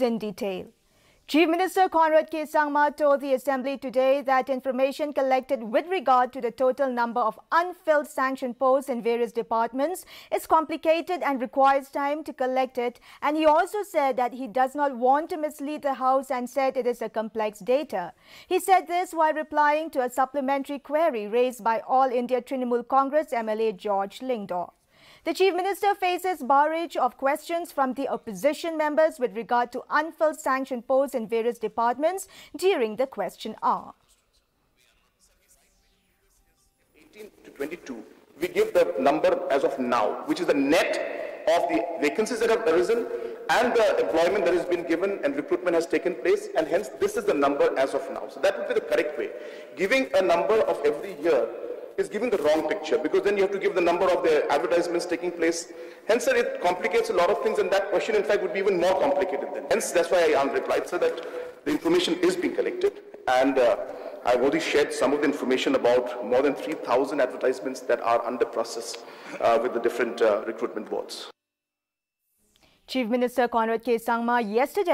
in detail. Chief Minister Conrad K. Sangma told the Assembly today that information collected with regard to the total number of unfilled sanctioned posts in various departments is complicated and requires time to collect it, and he also said that he does not want to mislead the House and said it is a complex data. He said this while replying to a supplementary query raised by All India Trinamool Congress MLA George Lingdor. The Chief Minister faces barrage of questions from the opposition members with regard to unfilled sanctioned posts in various departments during the question hour. 18 to 22, we give the number as of now, which is the net of the vacancies that have arisen and the employment that has been given and recruitment has taken place, and hence this is the number as of now. So that would be the correct way. Giving a number of every year is giving the wrong picture, because then you have to give the number of the advertisements taking place. Hence, sir, it complicates a lot of things, and that question, in fact, would be even more complicated then. Hence, that's why I replied, sir, that the information is being collected, and I've already shared some of the information about more than 3,000 advertisements that are under process with the different recruitment boards. Chief Minister Conrad K. Sangma yesterday